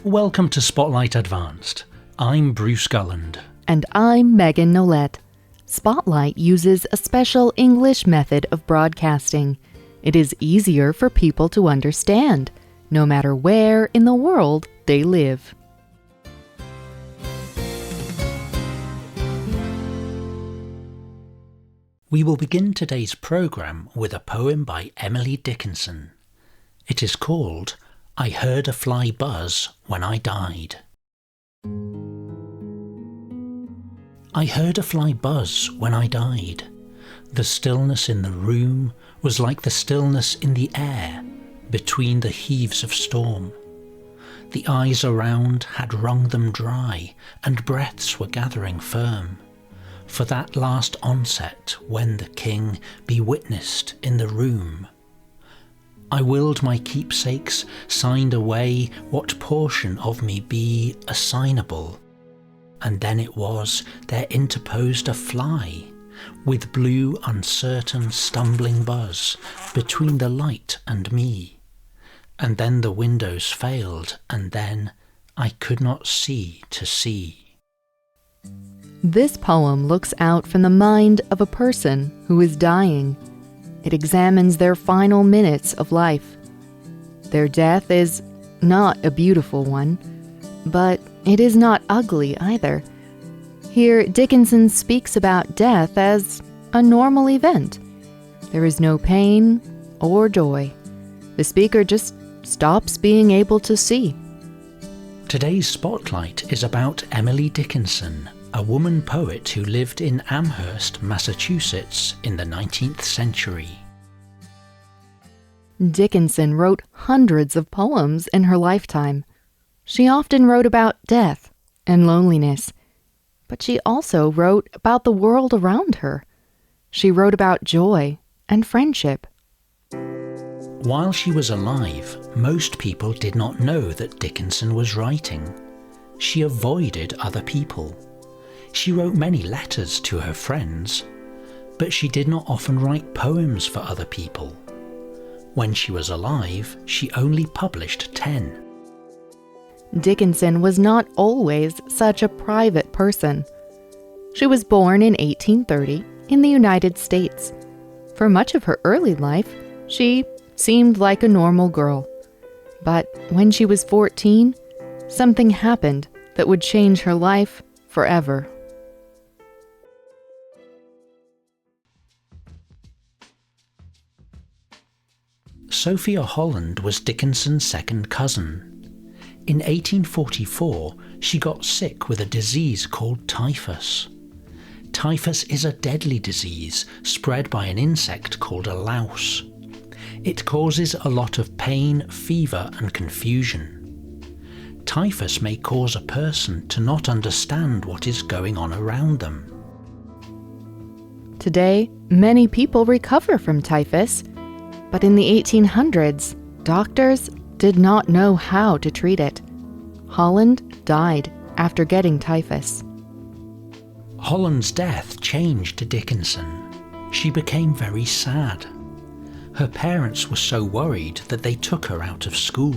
Welcome to Spotlight Advanced. I'm Bruce Gulland. And I'm Megan Nolette. Spotlight uses a special English method of broadcasting. It is easier for people to understand, no matter where in the world they live. We will begin today's program with a poem by Emily Dickinson. It is called I Heard a Fly Buzz When I Died. I heard a fly buzz when I died. The stillness in the room was like the stillness in the air between the heaves of storm. The eyes around had wrung them dry, and breaths were gathering firm for that last onset when the king be witnessed in the room. I willed my keepsakes, signed away what portion of me be assignable, and then it was there interposed a fly, with blue uncertain stumbling buzz between the light and me, and then the windows failed, and then I could not see to see. This poem looks out from the mind of a person who is dying. It examines their final minutes of life. Their death is not a beautiful one, but it is not ugly either. Here, Dickinson speaks about death as a normal event. There is no pain or joy. The speaker just stops being able to see. Today's spotlight is about Emily Dickinson, a woman poet who lived in Amherst, Massachusetts in the 19th century. Dickinson wrote hundreds of poems in her lifetime. She often wrote about death and loneliness, but she also wrote about the world around her. She wrote about joy and friendship. While she was alive, most people did not know that Dickinson was writing. She avoided other people. She wrote many letters to her friends, but she did not often write poems for other people. When she was alive, she only published 10. Dickinson was not always such a private person. She was born in 1830 in the United States. For much of her early life, she seemed like a normal girl. But when she was 14, something happened that would change her life forever. Sophia Holland was Dickinson's second cousin. In 1844, she got sick with a disease called typhus. Typhus is a deadly disease spread by an insect called a louse. It causes a lot of pain, fever, and confusion. Typhus may cause a person to not understand what is going on around them. Today, many people recover from typhus, but in the 1800s, doctors did not know how to treat it. Holland died after getting typhus. Holland's death changed Dickinson. She became very sad. Her parents were so worried that they took her out of school.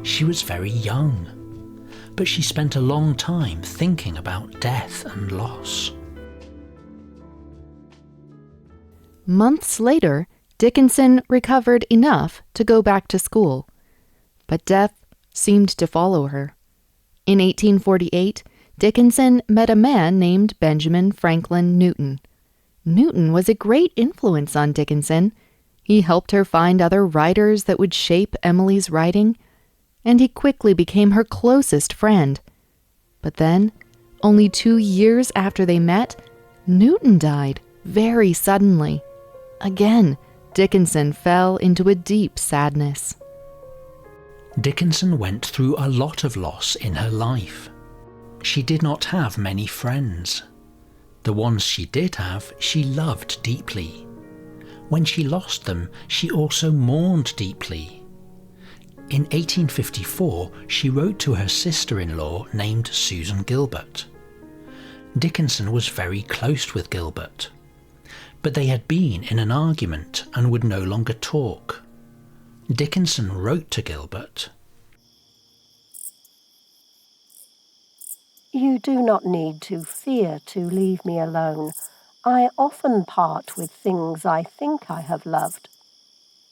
She was very young, but she spent a long time thinking about death and loss. Months later, Dickinson recovered enough to go back to school, but death seemed to follow her. In 1848, Dickinson met a man named Benjamin Franklin Newton. Newton was a great influence on Dickinson. He helped her find other writers that would shape Emily's writing, and he quickly became her closest friend. But then, only 2 years after they met, Newton died very suddenly. Again, Dickinson fell into a deep sadness. Dickinson went through a lot of loss in her life. She did not have many friends. The ones she did have, she loved deeply. When she lost them, she also mourned deeply. In 1854, she wrote to her sister-in-law named Susan Gilbert. Dickinson was very close with Gilbert, but they had been in an argument and would no longer talk. Dickinson wrote to Gilbert, You do not need to fear to leave me alone. I often part with things I think I have loved.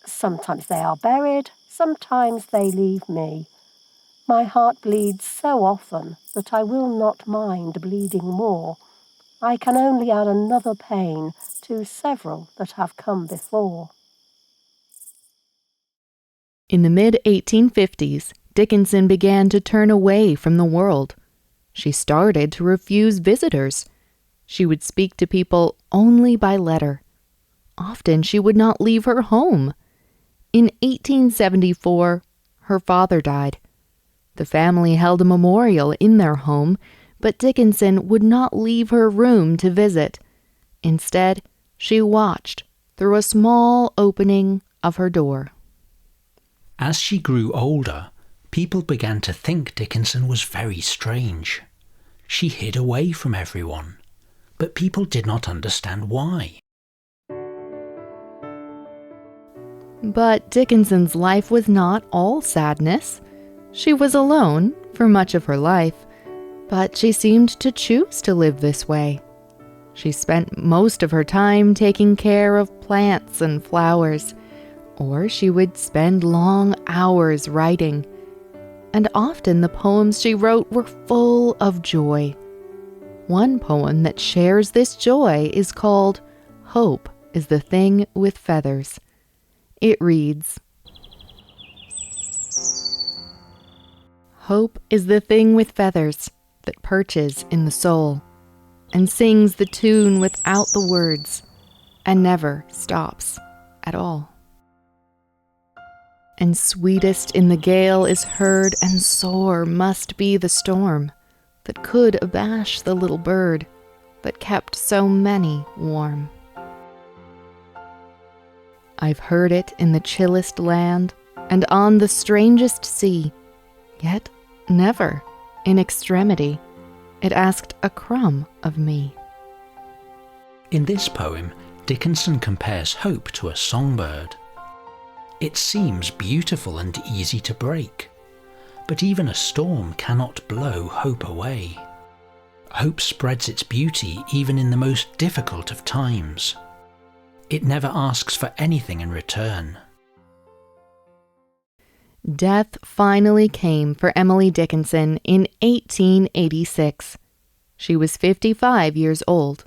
Sometimes they are buried, sometimes they leave me. My heart bleeds so often that I will not mind bleeding more. I can only add another pain to several that have come before. In the mid-1850s, Dickinson began to turn away from the world. She started to refuse visitors. She would speak to people only by letter. Often she would not leave her home. In 1874, her father died. The family held a memorial in their home, but Dickinson would not leave her room to visit. Instead, she watched through a small opening of her door. As she grew older, people began to think Dickinson was very strange. She hid away from everyone, but people did not understand why. But Dickinson's life was not all sadness. She was alone for much of her life, but she seemed to choose to live this way. She spent most of her time taking care of plants and flowers, or she would spend long hours writing. And often the poems she wrote were full of joy. One poem that shares this joy is called "Hope is the Thing with Feathers." It reads, "Hope is the thing with feathers that perches in the soul, and sings the tune without the words, and never stops at all. And sweetest in the gale is heard, and sore must be the storm that could abash the little bird that kept so many warm. I've heard it in the chillest land and on the strangest sea, yet never, in extremity, it asked a crumb of me." In this poem, Dickinson compares hope to a songbird. It seems beautiful and easy to break, but even a storm cannot blow hope away. Hope spreads its beauty even in the most difficult of times. It never asks for anything in return. Death finally came for Emily Dickinson in 1886. She was 55 years old.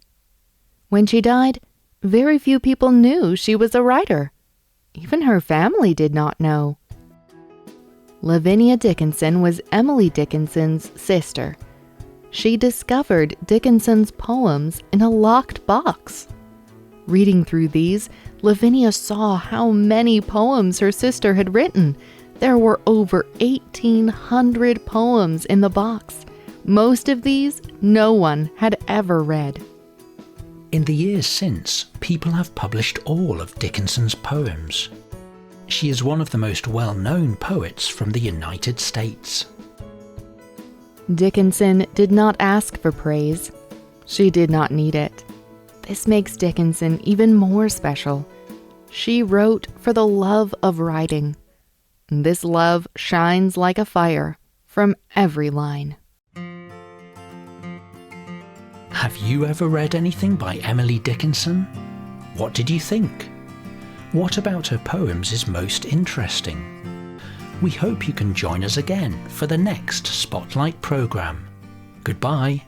When she died, very few people knew she was a writer. Even her family did not know. Lavinia Dickinson was Emily Dickinson's sister. She discovered Dickinson's poems in a locked box. Reading through these, Lavinia saw how many poems her sister had written. There were over 1,800 poems in the box. Most of these no one had ever read. In the years since, people have published all of Dickinson's poems. She is one of the most well-known poets from the United States. Dickinson did not ask for praise. She did not need it. This makes Dickinson even more special. She wrote for the love of writing. This love shines like a fire from every line. Have you ever read anything by Emily Dickinson? What did you think? What about her poems is most interesting? We hope you can join us again for the next Spotlight programme. Goodbye.